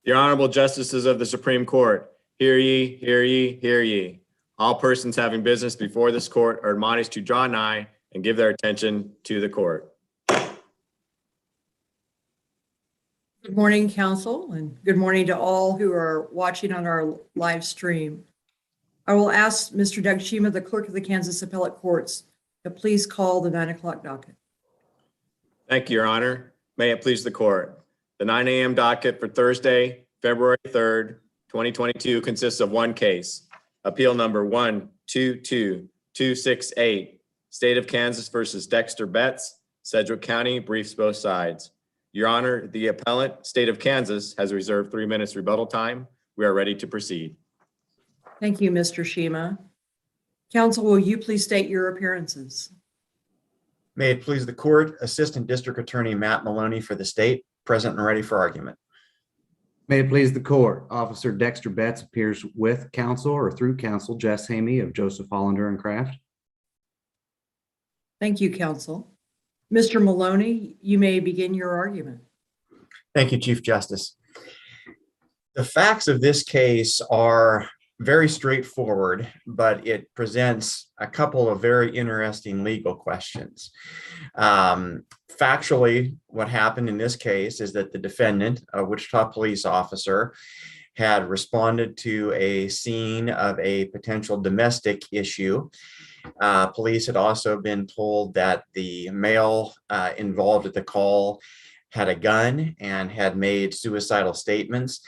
The Honorable Justices of the Supreme Court, hear ye, hear ye, hear ye. All persons having business before this court are admonished to draw nigh and give their attention to the court. Good morning, Council, and good morning to all who are watching on our live stream. I will ask Mr. Doug Shima, the Clerk of the Kansas Appellate Courts, to please call the 9 o'clock docket. Thank you, Your Honor. May it please the court. The 9 a.m. docket for Thursday, February 3rd, 2022 consists of one case, appeal number 122268, State of Kansas versus Dexter Betts, Sedgwick County, briefs both sides. Your Honor, the appellant, State of Kansas, has reserved 3 minutes rebuttal time. We are ready to proceed. Thank you, Mr. Shima. Council, will you please state your appearances? May it please the court, Assistant District Attorney Matt Maloney for the state, present and ready for argument. May it please the court, Officer Dexter Betts appears with counsel or through counsel Jess Hamey of Joseph Hollander and Kraft. Thank you, Council. Mr. Maloney, you may begin your argument. Thank you, Chief Justice. The facts of this case are very straightforward, but it presents a couple of very interesting legal questions. Factually, what happened in this case is that the defendant, a Wichita police officer, had responded to a scene of a potential domestic issue. Police had also been told that the male involved at the call had a gun and had made suicidal statements.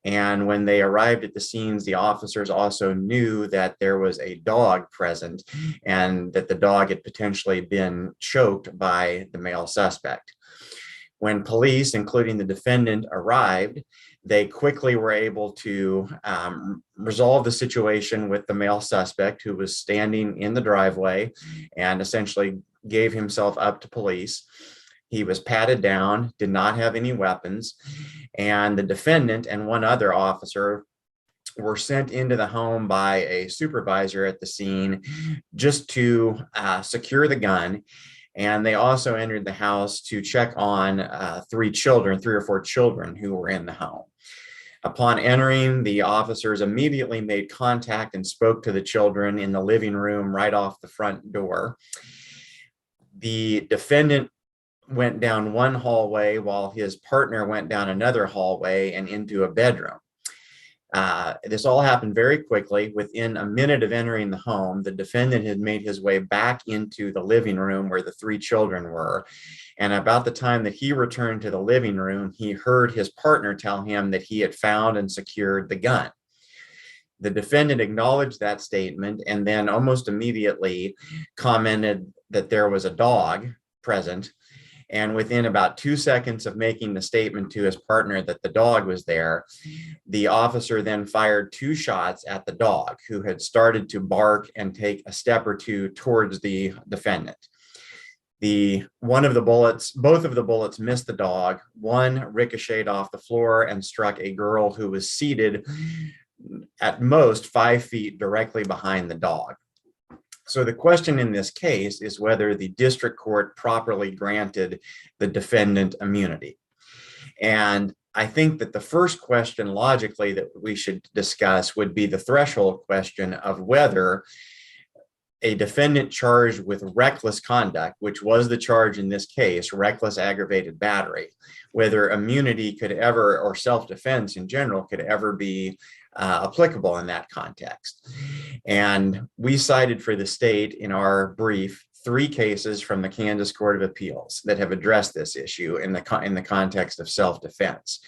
And when they arrived at the scenes, the officers also knew that there was a dog present and that the dog had potentially been choked by the male suspect. When police, including the defendant, arrived, they quickly were able to resolve the situation with the male suspect, who was standing in the driveway and essentially gave himself up to police. He was patted down, did not have any weapons, and the defendant and one other officer were sent into the home by a supervisor at the scene just to secure the gun. And they also entered the house to check on three or four children who were in the home. Upon entering, the officers immediately made contact and spoke to the children in the living room right off the front door. The defendant went down one hallway while his partner went down another hallway and into a bedroom. This all happened very quickly. Within a minute of entering the home, the defendant had made his way back into the living room where the three children were. And about the time that he returned to the living room, he heard his partner tell him that he had found and secured the gun. The defendant acknowledged that statement and then almost immediately commented that there was a dog present. And within about 2 seconds of making the statement to his partner that the dog was there, the officer then fired 2 shots at the dog, who had started to bark and take a step or two towards the defendant. Both of the bullets missed the dog. One ricocheted off the floor and struck a girl who was seated at most 5 feet directly behind the dog. So the question in this case is whether the district court properly granted the defendant immunity. And I think that the first question logically that we should discuss would be the threshold question of whether a defendant charged with reckless conduct, which was the charge in this case, reckless aggravated battery, whether immunity could ever, or self-defense in general, could ever be applicable in that context. And we cited for the state in our brief 3 cases from the Kansas Court of Appeals that have addressed this issue in the context of self-defense.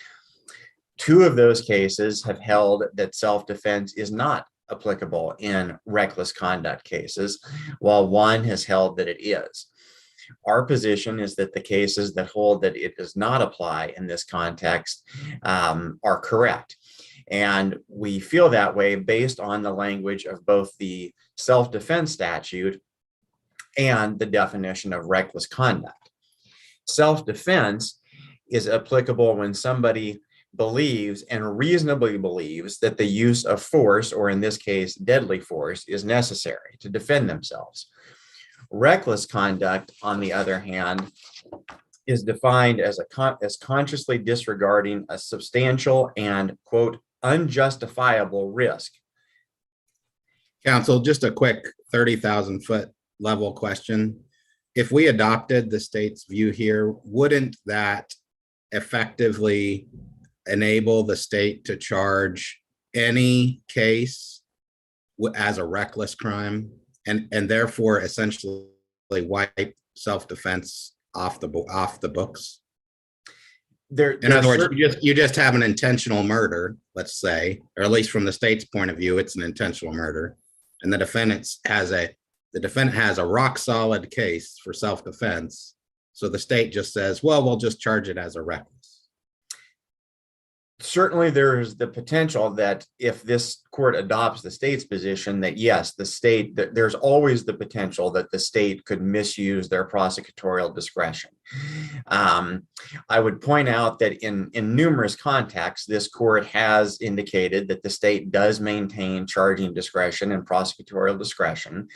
2 of those cases have held that self-defense is not applicable in reckless conduct cases, while 1 has held that it is. Our position is that the cases that hold that it does not apply in this context are correct. And we feel that way based on the language of both the self-defense statute and the definition of reckless conduct. Self-defense is applicable when somebody believes and reasonably believes that the use of force, or in this case, deadly force, is necessary to defend themselves. Reckless conduct, on the other hand, is defined as as consciously disregarding a substantial and, quote, unjustifiable risk. Council, just a quick 30,000 foot level question. If we adopted the state's view here, wouldn't that effectively enable the state to charge any case as a reckless crime and therefore essentially wipe self-defense off the books? In other words, you just have an intentional murder, let's say, or at least from the state's point of view, it's an intentional murder, and the defendant has a rock solid case for self-defense. So the state just says, well, we'll just charge it as a reckless. Certainly there's the potential that if this court adopts the state's position that yes, there's always the potential that the state could misuse their prosecutorial discretion. I would point out that in numerous contexts, this court has indicated that the state does maintain charging discretion and prosecutorial discretion.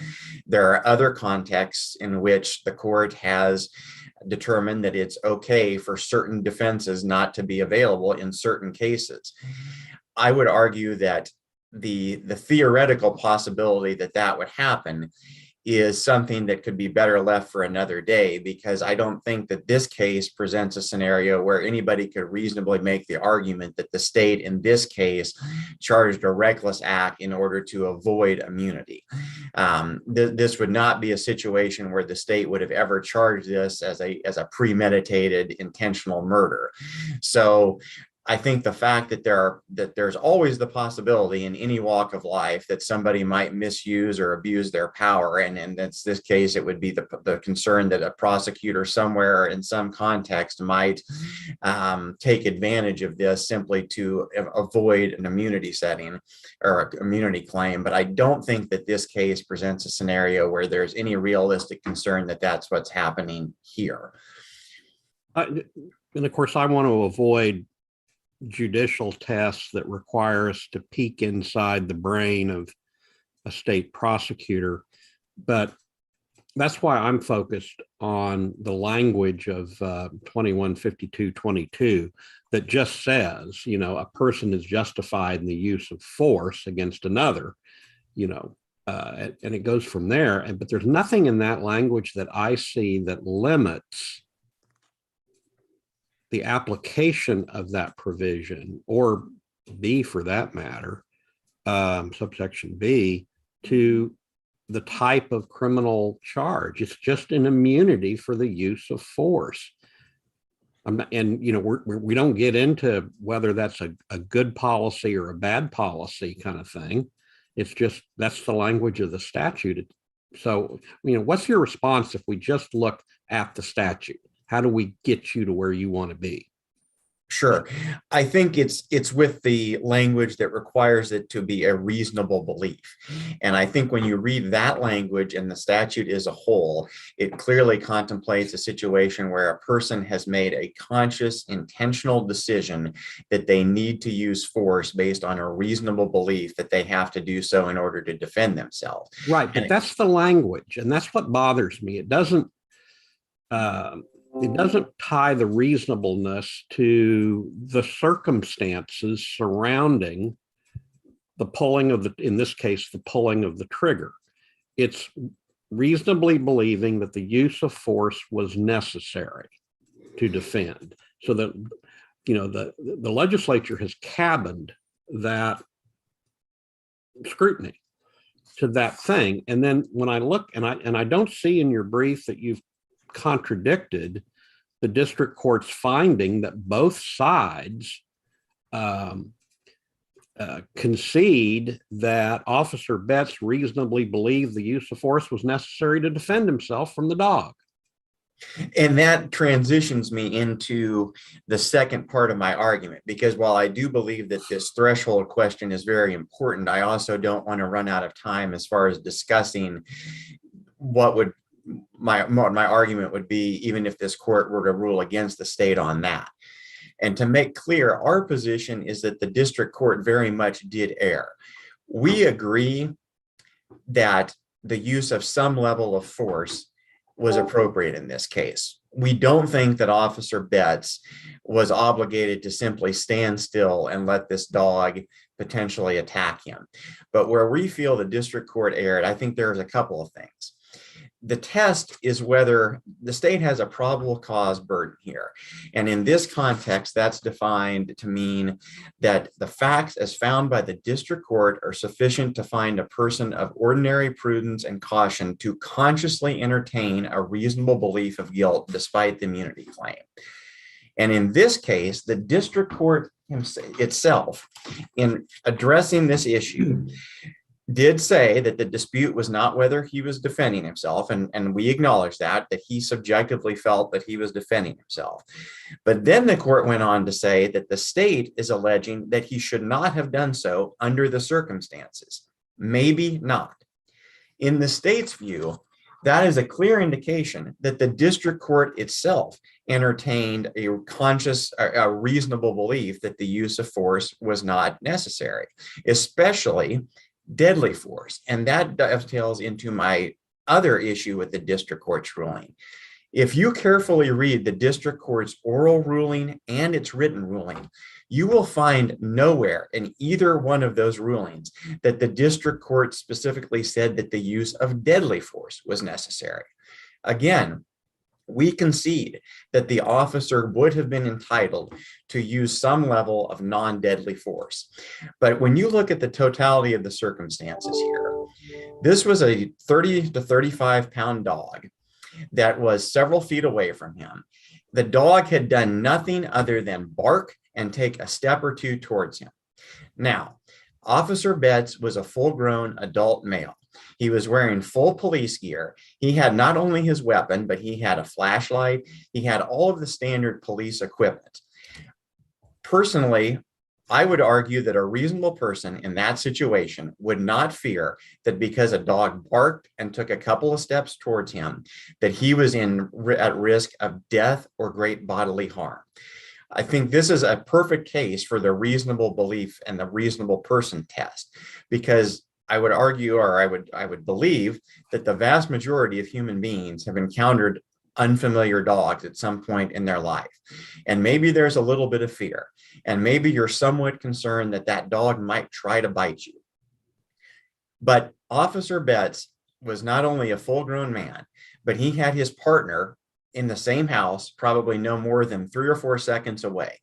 There are other contexts in which the court has determined that it's okay for certain defenses not to be available in certain cases. I would argue that the theoretical possibility that that would happen is something that could be better left for another day, because I don't think that this case presents a scenario where anybody could reasonably make the argument that the state in this case charged a reckless act in order to avoid immunity. This would not be a situation where the state would have ever charged this as a premeditated intentional murder. So I think the fact that there's always the possibility in any walk of life that somebody might misuse or abuse their power, and that's this case, it would be the concern that a prosecutor somewhere in some context might take advantage of this simply to avoid an immunity setting or an immunity claim. But I don't think that this case presents a scenario where there's any realistic concern that that's what's happening here. And of course, I want to avoid judicial tests that require us to peek inside the brain of a state prosecutor, but that's why I'm focused on the language of 215222 that just says, a person is justified in the use of force against another, and it goes from there. But there's nothing in that language that I see that limits the application of that provision, or B for that matter, subsection B, to the type of criminal charge. It's just an immunity for the use of force. We don't get into whether that's a good policy or a bad policy kind of thing. It's just, that's the language of the statute. So, what's your response if we just look at the statute? How do we get you to where you want to be? Sure. I think it's with the language that requires it to be a reasonable belief. And I think when you read that language and the statute as a whole, it clearly contemplates a situation where a person has made a conscious, intentional decision that they need to use force based on a reasonable belief that they have to do so in order to defend themselves. Right. But that's the language. And that's what bothers me. It doesn't tie the reasonableness to the circumstances surrounding the pulling of in this case, the pulling of the trigger. It's reasonably believing that the use of force was necessary to defend. So that, the legislature has cabined that scrutiny to that thing. And then when I look, and I don't see in your brief that you've contradicted the district court's finding that both sides concede that Officer Betts reasonably believed the use of force was necessary to defend himself from the dog. And that transitions me into the second part of my argument, because while I do believe that this threshold question is very important, I also don't want to run out of time as far as discussing what would my argument would be, even if this court were to rule against the state on that. And to make clear, our position is that the district court very much did err. We agree that the use of some level of force was appropriate in this case. We don't think that Officer Betts was obligated to simply stand still and let this dog potentially attack him. But where we feel the district court erred, I think there's a couple of things. The test is whether the state has a probable cause burden here. And in this context, that's defined to mean that the facts as found by the district court are sufficient to find a person of ordinary prudence and caution to consciously entertain a reasonable belief of guilt despite the immunity claim. And in this case, the district court itself, in addressing this issue, did say that the dispute was not whether he was defending himself, and we acknowledge that he subjectively felt that he was defending himself. But then the court went on to say that the state is alleging that he should not have done so under the circumstances. Maybe not. In the state's view, that is a clear indication that the district court itself entertained a reasonable belief that the use of force was not necessary, especially deadly force. And that dovetails into my other issue with the district court's ruling. If you carefully read the district court's oral ruling and its written ruling, you will find nowhere in either one of those rulings that the district court specifically said that the use of deadly force was necessary. Again, we concede that the officer would have been entitled to use some level of non-deadly force. But when you look at the totality of the circumstances here, this was a 30 to 35 pound dog that was several feet away from him. The dog had done nothing other than bark and take a step or two towards him. Now, Officer Betts was a full-grown adult male. He was wearing full police gear. He had not only his weapon, but he had a flashlight. He had all of the standard police equipment. Personally, I would argue that a reasonable person in that situation would not fear that because a dog barked and took a couple of steps towards him, that he was at risk of death or great bodily harm. I think this is a perfect case for the reasonable belief and the reasonable person test, because I would argue, or I would believe, that the vast majority of human beings have encountered unfamiliar dogs at some point in their life. And maybe there's a little bit of fear, and maybe you're somewhat concerned that that dog might try to bite you. But Officer Betts was not only a full-grown man, but he had his partner in the same house, probably no more than 3 or 4 seconds away.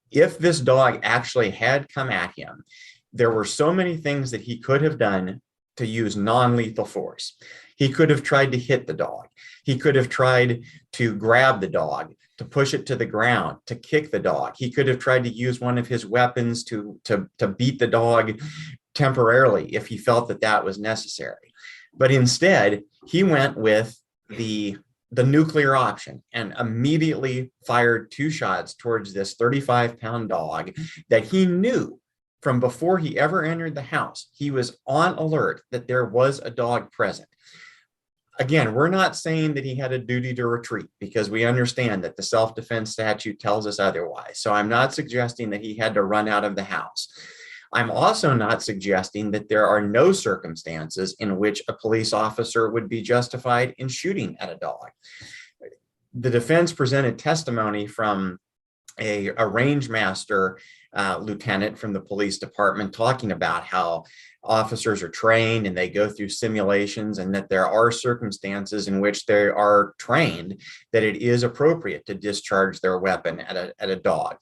If this dog actually had come at him, there were so many things that he could have done to use non-lethal force. He could have tried to hit the dog. He could have tried to grab the dog, to push it to the ground, to kick the dog. He could have tried to use one of his weapons to beat the dog temporarily if he felt that that was necessary. But instead, he went with the nuclear option and immediately fired 2 shots towards this 35-pound dog that he knew from before he ever entered the house. He was on alert that there was a dog present. Again, we're not saying that he had a duty to retreat, because we understand that the self-defense statute tells us otherwise. So I'm not suggesting that he had to run out of the house. I'm also not suggesting that there are no circumstances in which a police officer would be justified in shooting at a dog. The defense presented testimony from a range master lieutenant from the police department talking about how officers are trained and they go through simulations, and that there are circumstances in which they are trained that it is appropriate to discharge their weapon at a dog.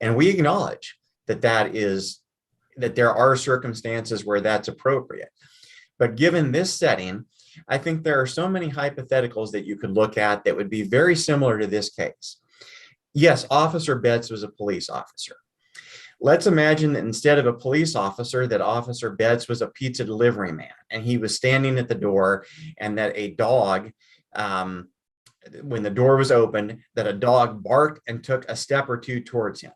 And we acknowledge that there are circumstances where that's appropriate. But given this setting, I think there are so many hypotheticals that you could look at that would be very similar to this case. Yes, Officer Betts was a police officer. Let's imagine that instead of a police officer, that Officer Betts was a pizza delivery man, and he was standing at the door, and that a dog, when the door was opened, that a dog barked and took a step or 2 towards him.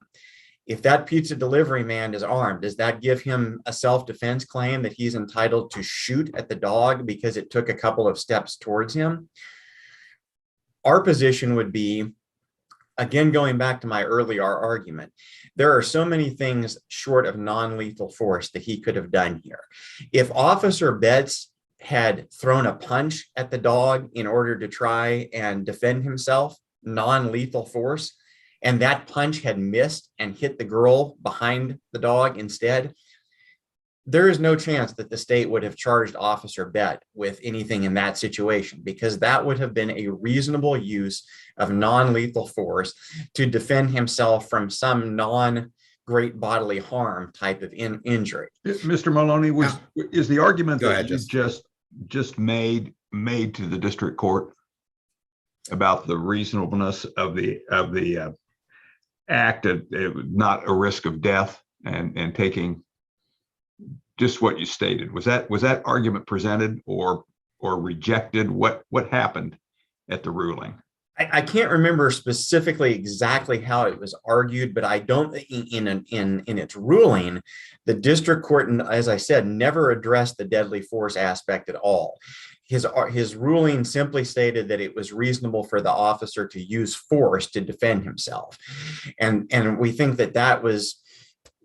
If that pizza delivery man is armed, does that give him a self-defense claim that he's entitled to shoot at the dog because it took a couple of steps towards him? Our position would be, again, going back to my earlier argument, there are so many things short of non-lethal force that he could have done here. If Officer Betts had thrown a punch at the dog in order to try and defend himself, non-lethal force, and that punch had missed and hit the girl behind the dog instead, there is no chance that the state would have charged Officer Bett with anything in that situation, because that would have been a reasonable use of non-lethal force to defend himself from some non-great bodily harm type of injury. Mr. Maloney, is the argument Go that ahead, you Justin. just made to the district court about the reasonableness of the act, not a risk of death, and taking just what you stated? Was that argument presented or rejected? What happened at the ruling? I can't remember specifically exactly how it was argued, but I don't in its ruling, the district court, as I said, never addressed the deadly force aspect at all. His ruling simply stated that it was reasonable for the officer to use force to defend himself. And we think that was,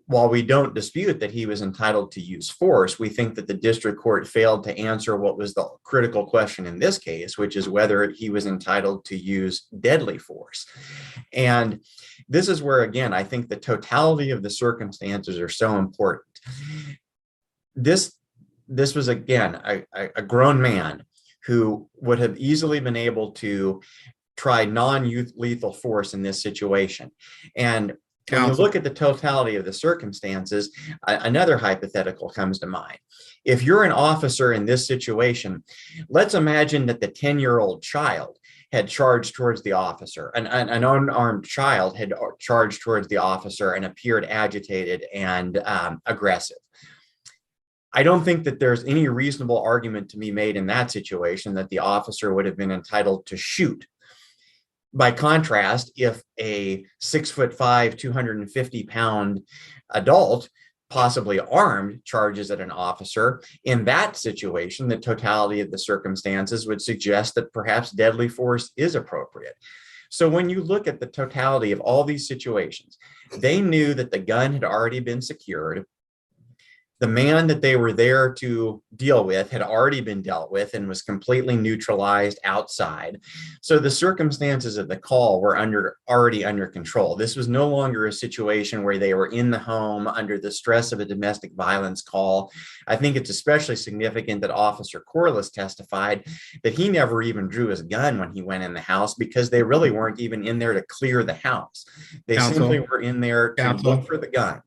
while we don't dispute that he was entitled to use force, we think that the district court failed to answer what was the critical question in this case, which is whether he was entitled to use deadly force. And this is where, again, I think the totality of the circumstances are so important. This was, again, a grown man who would have easily been able to try non-lethal force in this situation. And when you look at the totality of the circumstances, another hypothetical comes to mind. If you're an officer in this situation, let's imagine that the 10-year-old child had charged towards the officer, an unarmed child had charged towards the officer and appeared agitated and aggressive. I don't think that there's any reasonable argument to be made in that situation that the officer would have been entitled to shoot. By contrast, if a 6'5", 250-pound adult, possibly armed, charges at an officer, in that situation, the totality of the circumstances would suggest that perhaps deadly force is appropriate. So when you look at the totality of all these situations, they knew that the gun had already been secured. The man that they were there to deal with had already been dealt with and was completely neutralized outside. So the circumstances of the call were already under control. This was no longer a situation where they were in the home under the stress of a domestic violence call. I think it's especially significant that Officer Corliss testified that he never even drew his gun when he went in the house, because they really weren't even in there to clear the house. They simply were in there to look for the gun.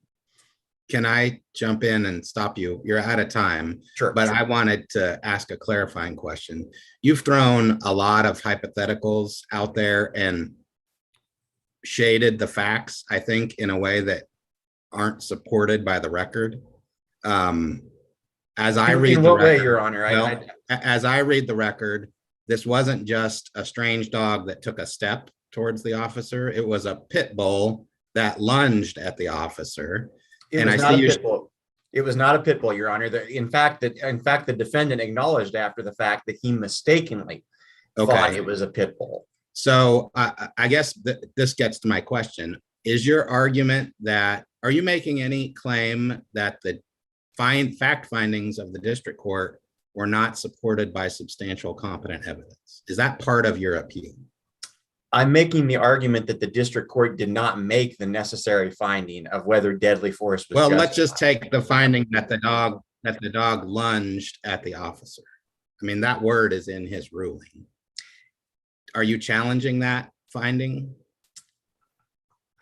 Can I jump in and stop you? You're out of time. Sure. But I wanted to ask a clarifying question. You've thrown a lot of hypotheticals out there and shaded the facts, I think, in a way that aren't supported by the record. As I read in the what way, record, Your Honor? as I read the record, this wasn't just a strange dog that took a step towards the officer. It was a pit bull that lunged at the officer. It was not a pit bull. It was not a pit bull, Your Honor. In fact, the defendant acknowledged after the fact that he mistakenly thought it was a pit bull. So I guess this gets to my question. Is your argument that, are you making any claim that the fact findings of the district court were not supported by substantial competent evidence? Is that part of your appeal? I'm making the argument that the district court did not make the necessary finding of whether deadly force was justified. Let's just take the finding that the dog lunged at the officer. I mean, that word is in his ruling. Are you challenging that finding?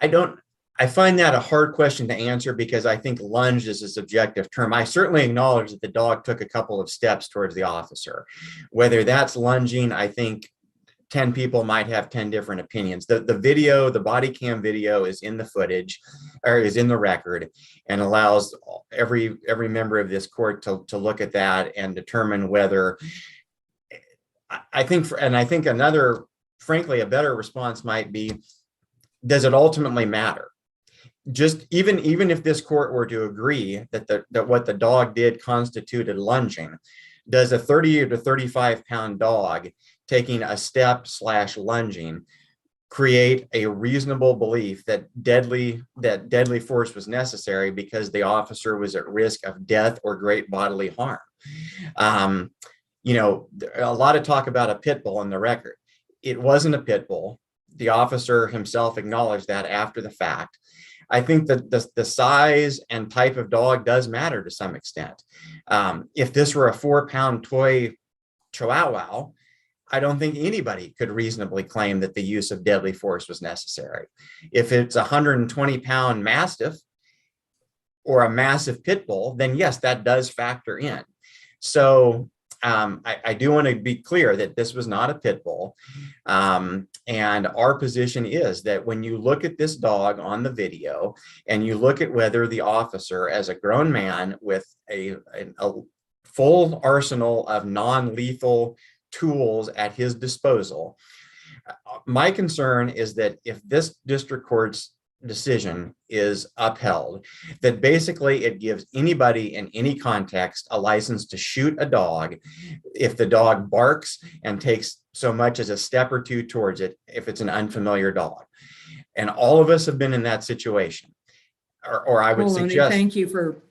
I find that a hard question to answer, because I think lunged is a subjective term. I certainly acknowledge that the dog took a couple of steps towards the officer. Whether that's lunging, I think 10 people might have 10 different opinions. The video, the body cam video, is in the footage, or is in the record, and allows every member of this court to look at that and determine whether, I think another, frankly, a better response might be, does it ultimately matter? Just even if this court were to agree that what the dog did constituted lunging, does a 30 to 35 pound dog taking a step / lunging create a reasonable belief that deadly force was necessary because the officer was at risk of death or great bodily harm? A lot of talk about a pit bull in the record. It wasn't a pit bull. The officer himself acknowledged that after the fact. I think that the size and type of dog does matter to some extent. If this were a 4-pound toy Chihuahua, I don't think anybody could reasonably claim that the use of deadly force was necessary. If it's a 120-pound Mastiff or a massive pit bull, then yes, that does factor in. So I do want to be clear that this was not a pit bull. And our position is that when you look at this dog on the video and you look at whether the officer, as a grown man with a full arsenal of non-lethal tools at his disposal, my concern is that if this district court's decision is upheld, that basically it gives anybody in any context a license to shoot a dog if the dog barks and takes so much as a step or two towards it, if it's an unfamiliar dog. And all of us have been in that situation. Or I would Maloney, suggest. thank you for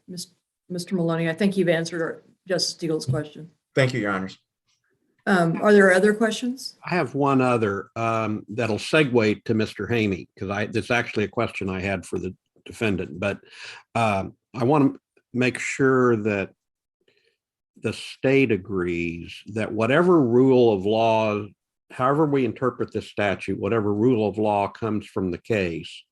Mr. Maloney. I think you've answered Justice Steele's question. Thank you, Your Honors. Are there other questions? I have one other that'll segue to Mr. Hamey, because it's actually a question I had for the defendant, but I want to make sure that the state agrees that whatever rule of law, however we interpret this statute, whatever rule of law comes from the case,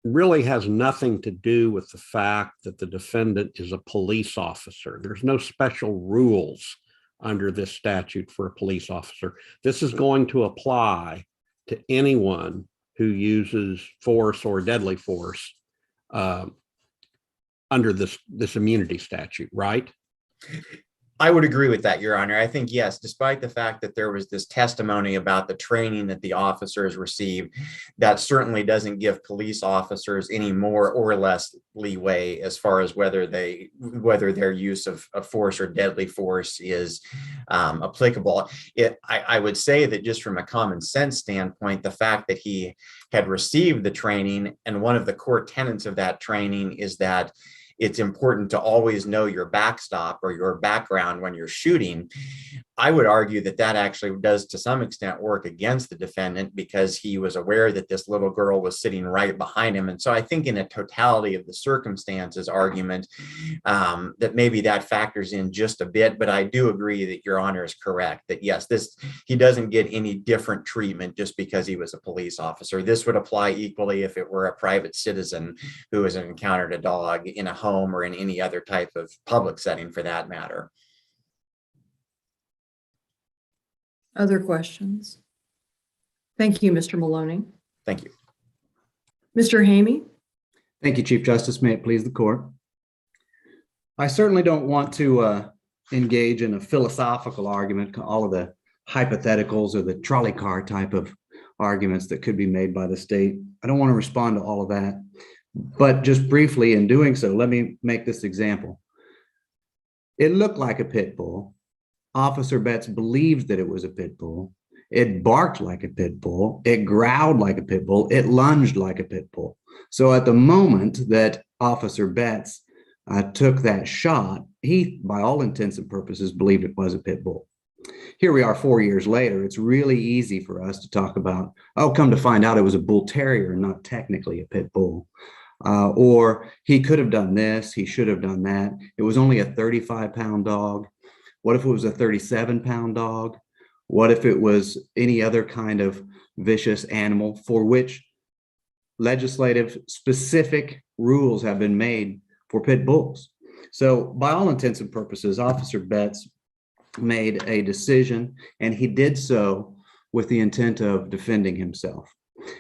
really has nothing to do with the fact that the defendant is a police officer. There's no special rules under this statute for a police officer. This is going to apply to anyone who uses force or deadly force under this immunity statute, right? I would agree with that, Your Honor. I think, yes, despite the fact that there was this testimony about the training that the officers received, that certainly doesn't give police officers any more or less leeway as far as whether their use of force or deadly force is applicable. I would say that just from a common sense standpoint, the fact that he had received the training, and one of the core tenets of that training is that it's important to always know your backstop or your background when you're shooting. I would argue that that actually does to some extent work against the defendant, because he was aware that this little girl was sitting right behind him. And so I think in a totality of the circumstances argument, that maybe that factors in just a bit, but I do agree that Your Honor is correct that yes, he doesn't get any different treatment just because he was a police officer. This would apply equally if it were a private citizen who has encountered a dog in a home or in any other type of public setting for that matter. Other questions? Thank you, Mr. Maloney. Thank you. Mr. Hamey? Thank you, Chief Justice. May it please the court. I certainly don't want to engage in a philosophical argument, all of the hypotheticals or the trolley car type of arguments that could be made by the state. I don't want to respond to all of that. But just briefly in doing so, let me make this example. It looked like a pit bull. Officer Betts believed that it was a pit bull. It barked like a pit bull. It growled like a pit bull. It lunged like a pit bull. So at the moment that Officer Betts took that shot, he, by all intents and purposes, believed it was a pit bull. Here we are 4 years later. It's really easy for us to talk about, oh, come to find out it was a bull terrier, not technically a pit bull. Or he could have done this, he should have done that. It was only a 35-pound dog. What if it was a 37-pound dog? What if it was any other kind of vicious animal for which legislative specific rules have been made for pit bulls? So by all intents and purposes, Officer Betts made a decision, and he did so with the intent of defending himself.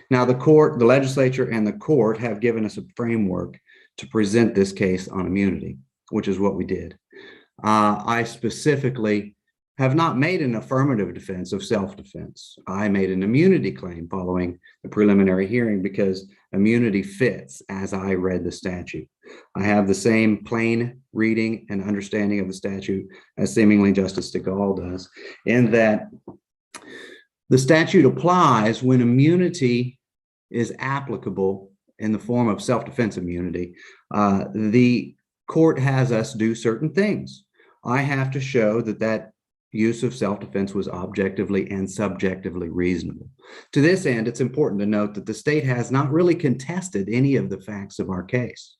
Now, the legislature and the court have given us a framework to present this case on immunity, which is what we did. I specifically have not made an affirmative defense of self-defense. I made an immunity claim following the preliminary hearing because immunity fits as I read the statute. I have the same plain reading and understanding of the statute as seemingly Justice Steele does, in that the statute applies when immunity is applicable in the form of self-defense immunity. The court has us do certain things. I have to show that use of self-defense was objectively and subjectively reasonable. To this end, it's important to note that the state has not really contested any of the facts of our case.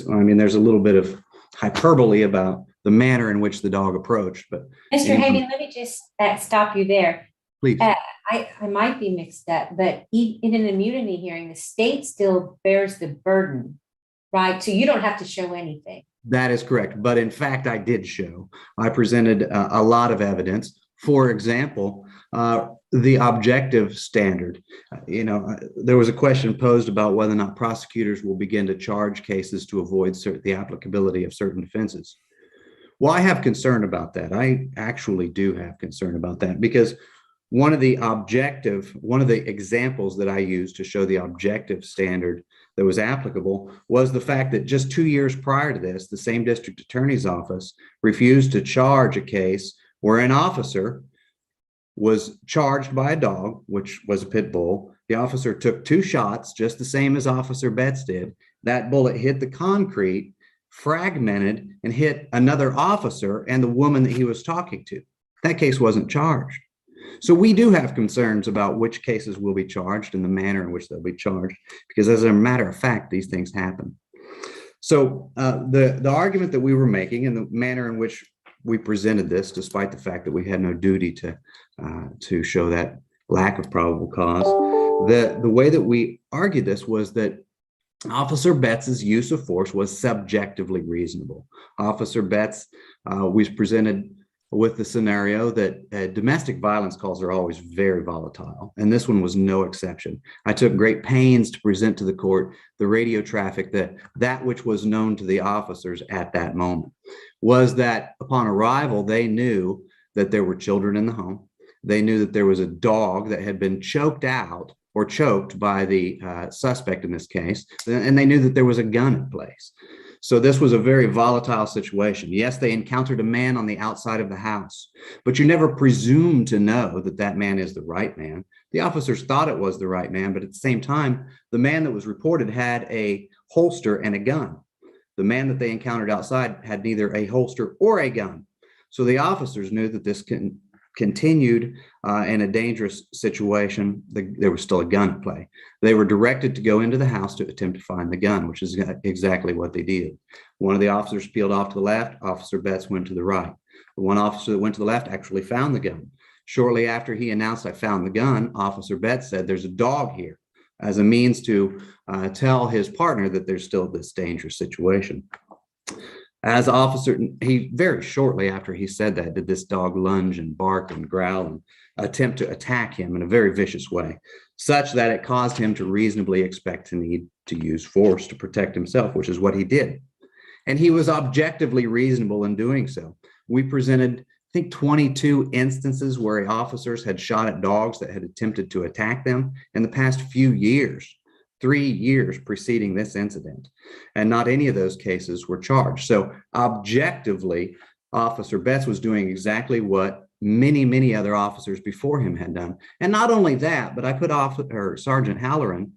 I mean, there's a little bit of hyperbole about the manner in which the dog approached, but Mr. Hagan, let me just stop you there. please. I might be mixed up, but in an immunity hearing, the state still bears the burden, right? So you don't have to show anything. That is correct. But in fact, I did show. I presented a lot of evidence. For example, the objective standard. There was a question posed about whether or not prosecutors will begin to charge cases to avoid the applicability of certain defenses. Well, I have concern about that. I actually do have concern about that because one of the examples that I used to show the objective standard that was applicable was the fact that just 2 years prior to this, the same district attorney's office refused to charge a case where an officer was charged by a dog, which was a pit bull. The officer took 2 shots, just the same as Officer Betts did. That bullet hit the concrete, fragmented, and hit another officer and the woman that he was talking to. That case wasn't charged. So we do have concerns about which cases will be charged and the manner in which they'll be charged, because as a matter of fact, these things happen. So the argument that we were making and the manner in which we presented this, despite the fact that we had no duty to show that lack of probable cause, the way that we argued this was that Officer Betts's use of force was subjectively reasonable. Officer Betts was presented with the scenario that domestic violence calls are always very volatile, and this one was no exception. I took great pains to present to the court the radio traffic that which was known to the officers at that moment was that upon arrival, they knew that there were children in the home. They knew that there was a dog that had been choked out or choked by the suspect in this case, and they knew that there was a gun in place. So this was a very volatile situation. Yes, they encountered a man on the outside of the house, but you never presume to know that that man is the right man. The officers thought it was the right man, but at the same time, the man that was reported had a holster and a gun. The man that they encountered outside had neither a holster or a gun. So the officers knew that this continued in a dangerous situation. There was still a gun at play. They were directed to go into the house to attempt to find the gun, which is exactly what they did. One of the officers peeled off to the left. Officer Betts went to the right. The one officer that went to the left actually found the gun. Shortly after he announced, "I found the gun," Officer Betts said, "There's a dog here," as a means to tell his partner that there's still this dangerous situation. He very shortly after he said that, did this dog lunge and bark and growl and attempt to attack him in a very vicious way, such that it caused him to reasonably expect to need to use force to protect himself, which is what he did. And he was objectively reasonable in doing so. We presented, I think, 22 instances where officers had shot at dogs that had attempted to attack them in the past few years. 3 years preceding this incident, and not any of those cases were charged. So objectively, Officer Betts was doing exactly what many other officers before him had done. And not only that, but I put Sergeant Halloran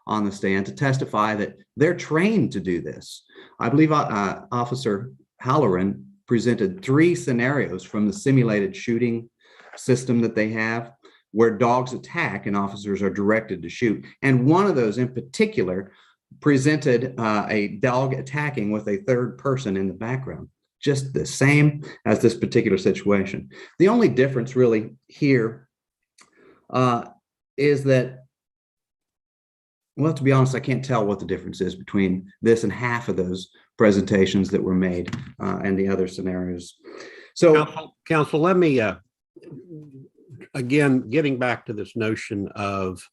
on the stand to testify that they're trained to do this. I believe Officer Halloran presented 3 scenarios from the simulated shooting system that they have, where dogs attack and officers are directed to shoot. And one of those in particular presented a dog attacking with a third person in the background, just the same as this particular situation. The only difference really here is that, well, to be honest, I can't tell what the difference is between this and half of those presentations that were made and the other scenarios. So, Counsel, let me again, getting back to this notion of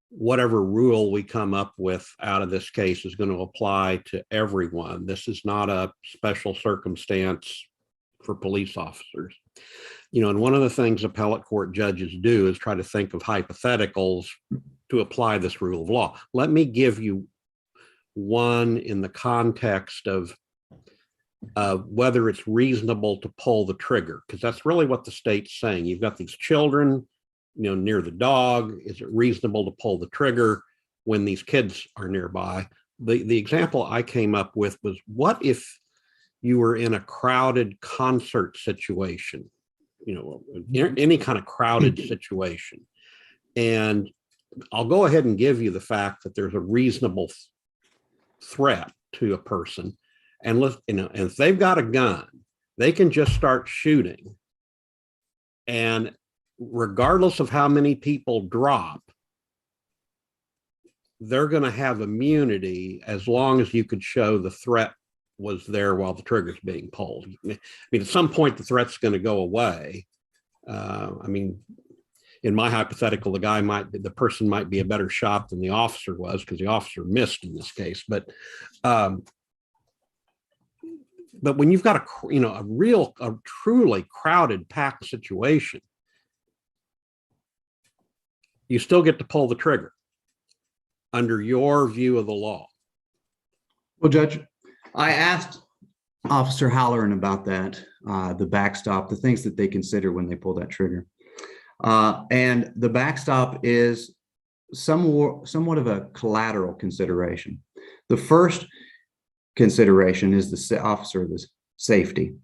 whatever rule we come up with out of this case is going to apply to everyone. This is not a special circumstance for police officers. And one of the things appellate court judges do is try to think of hypotheticals to apply this rule of law. Let me give you one in the context of whether it's reasonable to pull the trigger, because that's really what the state's saying. You've got these children, near the dog. Is it reasonable to pull the trigger when these kids are nearby? The example I came up with was, what if you were in a crowded concert situation, any kind of crowded situation. And I'll go ahead and give you the fact that there's a reasonable threat to a person. And if they've got a gun, they can just start shooting. And regardless of how many people drop, they're going to have immunity as long as you could show the threat was there while the trigger's being pulled. I mean, at some point, the threat's going to go away. In my hypothetical, the person might be a better shot than the officer was because the officer missed in this case. But when you've got a truly crowded, packed situation, you still get to pull the trigger under your view of the law. Well, Judge, I asked Officer Halloran about that, the backstop, the things that they consider when they pull that trigger. And the backstop is somewhat of a collateral consideration. The first consideration is the officer of the safety.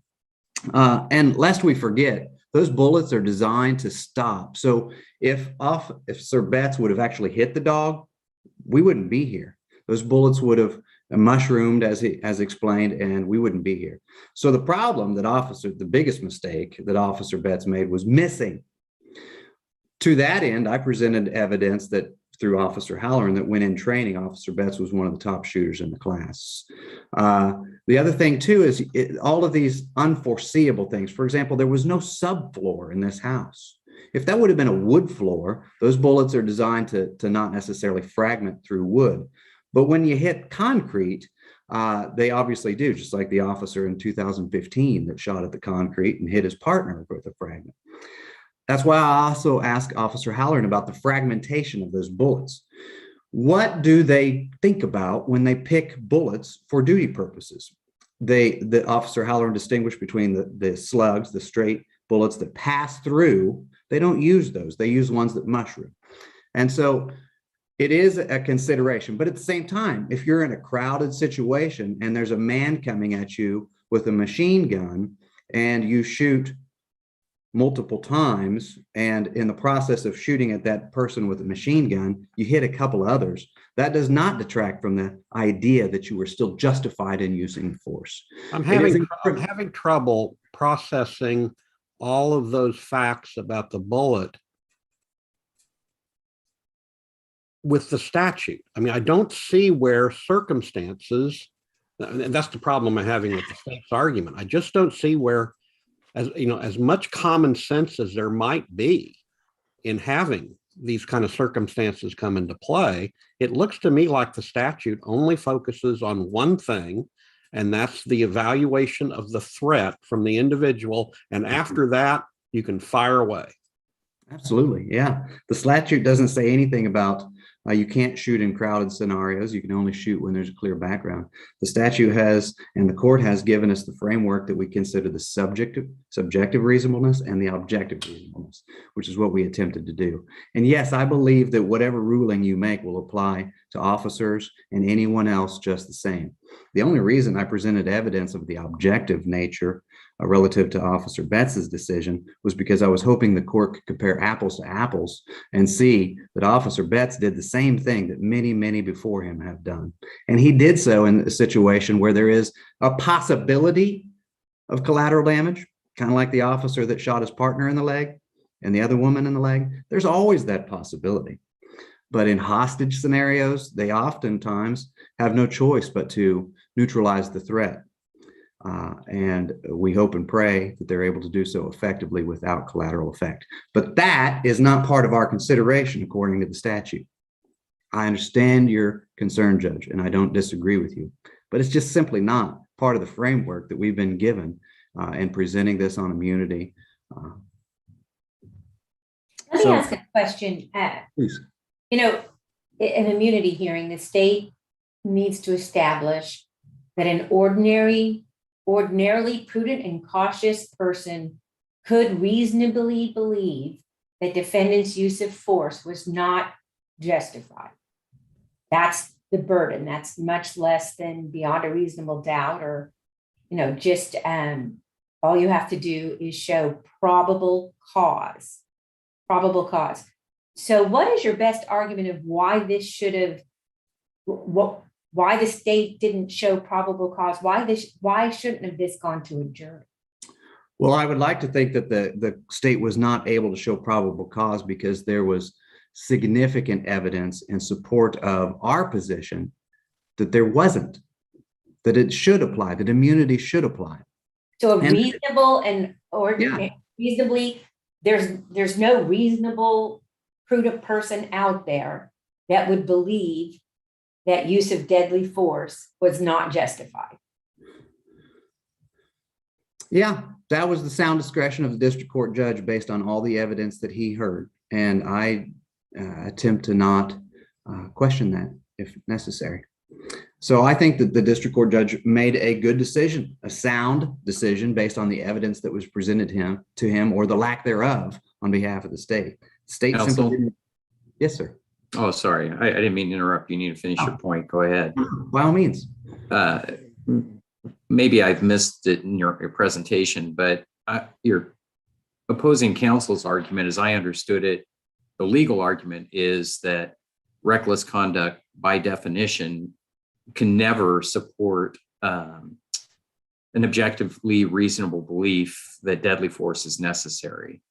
And lest we forget, those bullets are designed to stop. So if Sir Betts would have actually hit the dog, we wouldn't be here. Those bullets would have mushroomed as explained, and we wouldn't be here. So the biggest mistake that Officer Betts made was missing. To that end, I presented evidence that through Officer Halloran that when in training, Officer Betts was one of the top shooters in the class. The other thing too is all of these unforeseeable things. For example, there was no subfloor in this house. If that would have been a wood floor, those bullets are designed to not necessarily fragment through wood. But when you hit concrete, they obviously do, just like the officer in 2015 that shot at the concrete and hit his partner with a fragment. That's why I also asked Officer Halloran about the fragmentation of those bullets. What do they think about when they pick bullets for duty purposes? The Officer Halloran distinguished between the slugs, the straight bullets that pass through. They don't use those. They use ones that mushroom. And so it is a consideration. But at the same time, if you're in a crowded situation and there's a man coming at you with a machine gun and you shoot multiple times, and in the process of shooting at that person with a machine gun, you hit a couple others, that does not detract from the idea that you were still justified in using force. I'm having trouble processing all of those facts about the bullet with the statute. I mean, I don't see where circumstances, and that's the problem I'm having with the state's argument. I just don't see where, as much common sense as there might be in having these kind of circumstances come into play, it looks to me like the statute only focuses on one thing, and that's the evaluation of the threat from the individual. And after that, you can fire away. Absolutely. Yeah. The statute doesn't say anything about you can't shoot in crowded scenarios. You can only shoot when there's a clear background. The statute has, and the court has given us the framework that we consider the subjective reasonableness and the objective reasonableness, which is what we attempted to do. And yes, I believe that whatever ruling you make will apply to officers and anyone else just the same. The only reason I presented evidence of the objective nature relative to Officer Betts's decision was because I was hoping the court could compare apples to apples and see that Officer Betts did the same thing that many, many before him have done. And he did so in a situation where there is a possibility of collateral damage, kind of like the officer that shot his partner in the leg and the other woman in the leg. There's always that possibility. But in hostage scenarios, they oftentimes have no choice but to neutralize the threat. And we hope and pray that they're able to do so effectively without collateral effect. But that is not part of our consideration according to the statute. I understand your concern, Judge, and I don't disagree with you, but it's just simply not part of the framework that we've been given in presenting this on immunity. Let me ask a question. Please. In an immunity hearing, the state needs to establish that an ordinarily prudent and cautious person could reasonably believe that defendant's use of force was not justified. That's the burden. That's much less than beyond a reasonable doubt or just all you have to do is show probable cause. Probable cause. So what is your best argument of why this should have, why the state didn't show probable cause? Why shouldn't have this gone to a jury? Well, I would like to think that the state was not able to show probable cause because there was significant evidence in support of our position that there wasn't, that it should apply, that immunity should apply. So a And- reasonable and reasonably, there's no reasonable prudent person out there that would believe that use of deadly force was not justified. Yeah, that was the sound discretion of the district court judge based on all the evidence that he heard. And I attempt to not question that if necessary. So I think that the district court judge made a good decision, a sound decision based on the evidence that was presented to him or the lack thereof on behalf of the state. State simply Counsel? didn't- Yes, sir. Oh, sorry. I didn't mean to interrupt. You need to finish your point. Go ahead. By all means. Maybe I've missed it in your presentation, but your opposing counsel's argument, as I understood it, the legal argument is that reckless conduct by definition can never support an objectively reasonable belief that deadly force is necessary.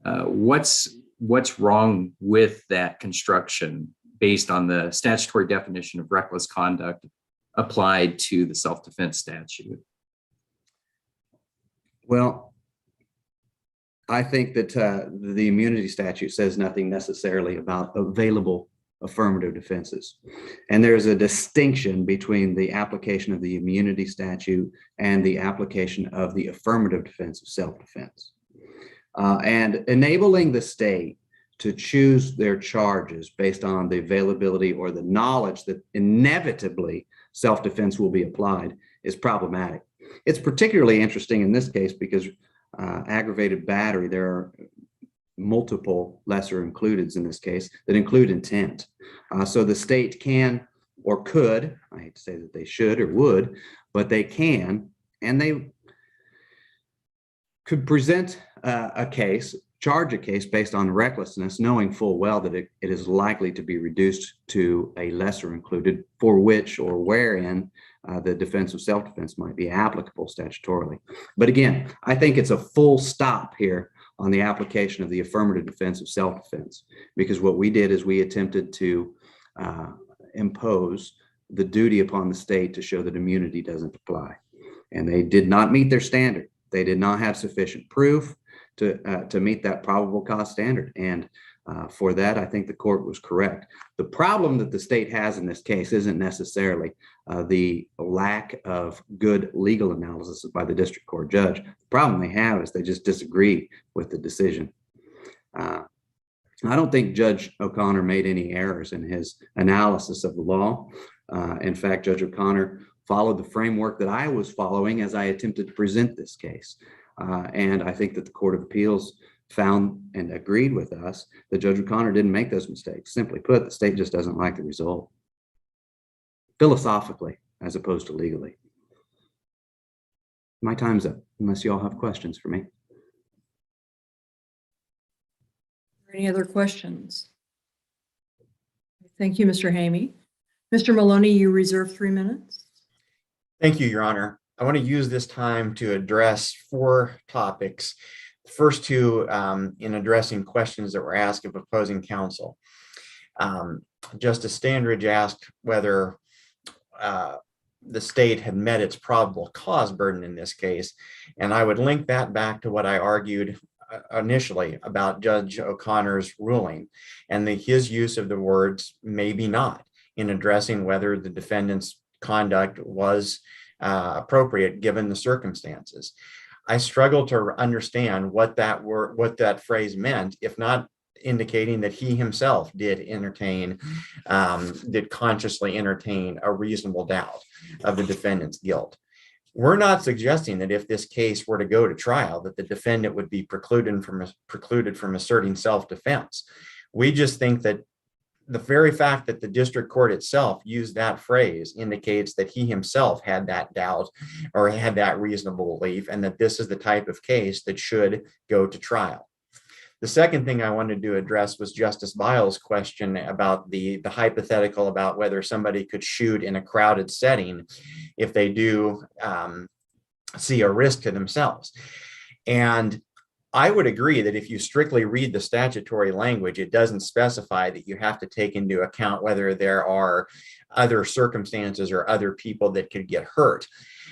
What's wrong with that construction based on the statutory definition of reckless conduct applied to the self-defense statute? Well, I think that the immunity statute says nothing necessarily about available affirmative defenses. And there's a distinction between the application of the immunity statute and the application of the affirmative defense of self-defense. And enabling the state to choose their charges based on the availability or the knowledge that inevitably self-defense will be applied is problematic. It's particularly interesting in this case because aggravated battery, there are multiple lesser includeds in this case that include intent. So the state can or could, I hate to say that they should or would, but they can, and they could present a case, charge a case based on recklessness, knowing full well that it is likely to be reduced to a lesser included for which or wherein the defense of self-defense might be applicable statutorily. But again, I think it's a full stop here on the application of the affirmative defense of self-defense, because what we did is we attempted to impose the duty upon the state to show that immunity doesn't apply. And they did not meet their standard. They did not have sufficient proof to meet that probable cause standard. And for that, I think the court was correct. The problem that the state has in this case isn't necessarily the lack of good legal analysis by the district court judge. The problem they have is they just disagree with the decision. I don't think Judge O'Connor made any errors in his analysis of the law. In fact, Judge O'Connor followed the framework that I was following as I attempted to present this case. And I think that the Court of Appeals found and agreed with us that Judge O'Connor didn't make those mistakes. Simply put, the state just doesn't like the result, philosophically as opposed to legally. My time's up, unless you all have questions for me. Any other questions? Thank you, Mr. Hamey. Mr. Maloney, you reserve 3 minutes. Thank you, Your Honor. I want to use this time to address 4 topics. The first 2 in addressing questions that were asked of opposing counsel. Justice Standridge asked whether the state had met its probable cause burden in this case. And I would link that back to what I argued initially about Judge O'Connor's ruling and his use of the words maybe not in addressing whether the defendant's conduct was appropriate given the circumstances. I struggle to understand what that phrase meant, if not indicating that he himself did consciously entertain a reasonable doubt of the defendant's guilt. We're not suggesting that if this case were to go to trial, that the defendant would be precluded from asserting self-defense. We just think that the very fact that the district court itself used that phrase indicates that he himself had that doubt or had that reasonable belief, and that this is the type of case that should go to trial. The second thing I wanted to address was Justice Biles' question about the hypothetical about whether somebody could shoot in a crowded setting if they do see a risk to themselves. And I would agree that if you strictly read the statutory language, it doesn't specify that you have to take into account whether there are other circumstances or other people that could get hurt.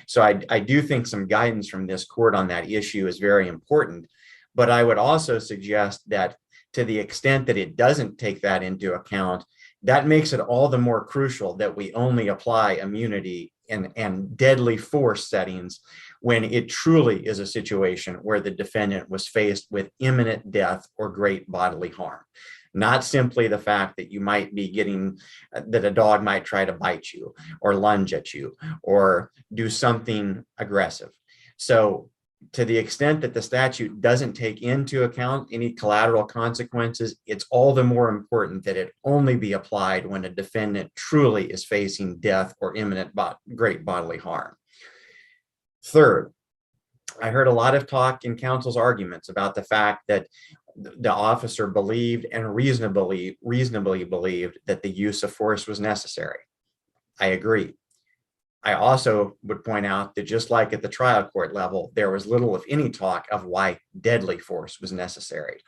So I do think some guidance from this court on that issue is very important. But I would also suggest that to the extent that it doesn't take that into account, that makes it all the more crucial that we only apply immunity and deadly force settings when it truly is a situation where the defendant was faced with imminent death or great bodily harm. Not simply the fact that you might be getting, that a dog might try to bite you or lunge at you or do something aggressive. So to the extent that the statute doesn't take into account any collateral consequences, it's all the more important that it only be applied when a defendant truly is facing death or imminent great bodily harm. Third, I heard a lot of talk in counsel's arguments about the fact that the officer believed and reasonably believed that the use of force was necessary. I agree. I also would point out that just like at the trial court level, there was little, if any, talk of why deadly force was necessary.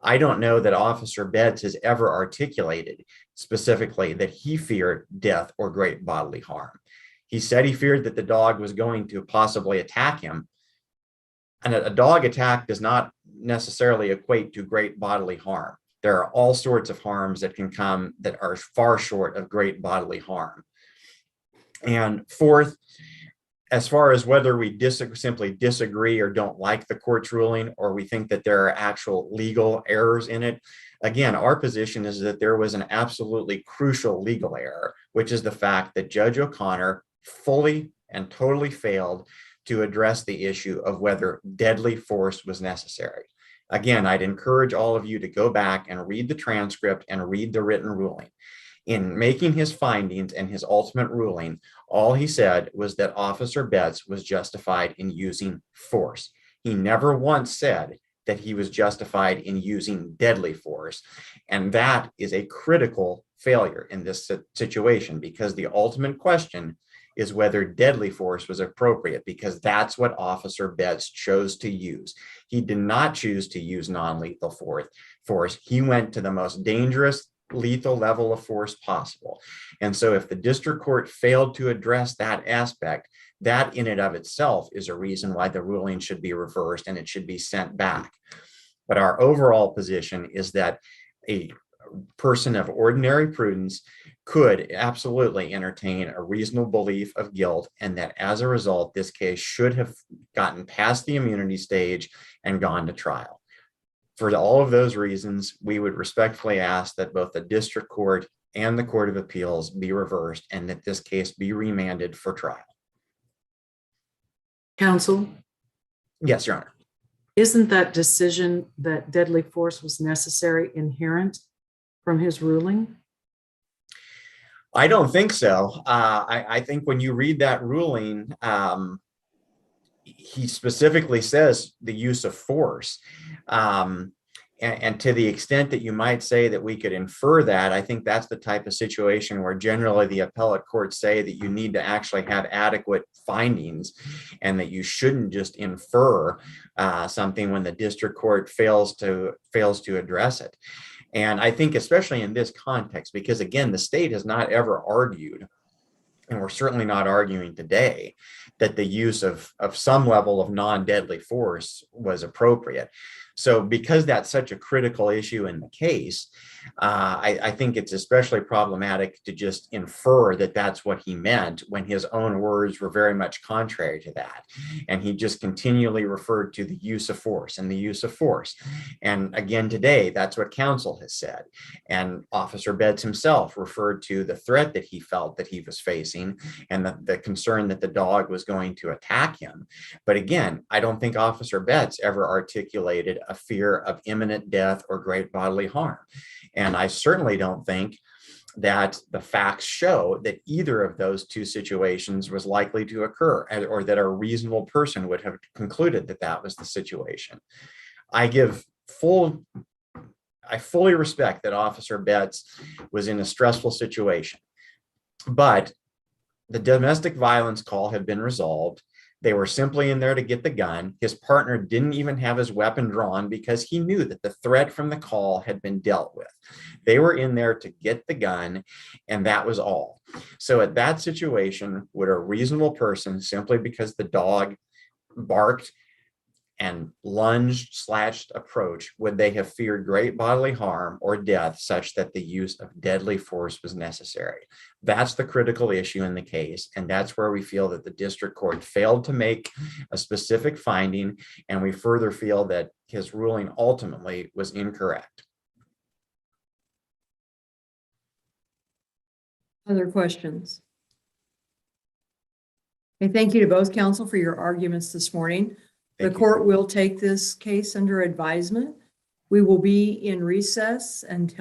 I don't know that Officer Betts has ever articulated specifically that he feared death or great bodily harm. He said he feared that the dog was going to possibly attack him. And a dog attack does not necessarily equate to great bodily harm. There are all sorts of harms that can come that are far short of great bodily harm. And fourth, as far as whether we simply disagree or don't like the court's ruling, or we think that there are actual legal errors in it, again, our position is that there was an absolutely crucial legal error, which is the fact that Judge O'Connor fully and totally failed to address the issue of whether deadly force was necessary. Again, I'd encourage all of you to go back and read the transcript and read the written ruling. In making his findings and his ultimate ruling, all he said was that Officer Betts was justified in using force. He never once said that he was justified in using deadly force. And that is a critical failure in this situation, because the ultimate question is whether deadly force was appropriate, because that's what Officer Betts chose to use. He did not choose to use non-lethal force. He went to the most dangerous, lethal level of force possible. And so if the district court failed to address that aspect, that in and of itself is a reason why the ruling should be reversed and it should be sent back. But our overall position is that a person of ordinary prudence could absolutely entertain a reasonable belief of guilt, and that as a result, this case should have gotten past the immunity stage and gone to trial. For all of those reasons, we would respectfully ask that both the district court and the Court of Appeals be reversed and that this case be remanded for trial. Counsel, Yes, Your Honor. isn't that decision that deadly force was necessary inherent from his ruling? I don't think so. I think when you read that ruling, he specifically says the use of force. And to the extent that you might say that we could infer that, I think that's the type of situation where generally the appellate courts say that you need to actually have adequate findings and that you shouldn't just infer something when the district court fails to address it. And I think especially in this context, because again, the state has not ever argued, and we're certainly not arguing today, that the use of some level of non-deadly force was appropriate. So because that's such a critical issue in the case, I think it's especially problematic to just infer that that's what he meant when his own words were very much contrary to that. And he just continually referred to the use of force and the use of force. And again, today, that's what counsel has said. And Officer Betts himself referred to the threat that he felt that he was facing and the concern that the dog was going to attack him. But again, I don't think Officer Betts ever articulated a fear of imminent death or great bodily harm. And I certainly don't think that the facts show that either of those two situations was likely to occur, or that a reasonable person would have concluded that that was the situation. I fully respect that Officer Betts was in a stressful situation, but the domestic violence call had been resolved. They were simply in there to get the gun. His partner didn't even have his weapon drawn because he knew that the threat from the call had been dealt with. They were in there to get the gun, and that was all. So at that situation, would a reasonable person, simply because the dog barked and lunged, slashed approach, would they have feared great bodily harm or death such that the use of deadly force was necessary? That's the critical issue in the case. And that's where we feel that the district court failed to make a specific finding. And we further feel that his ruling ultimately was incorrect. Other questions? Okay, thank you to both counsel for your arguments this morning. The Thank you. court will take this case under advisement. We will be in recess until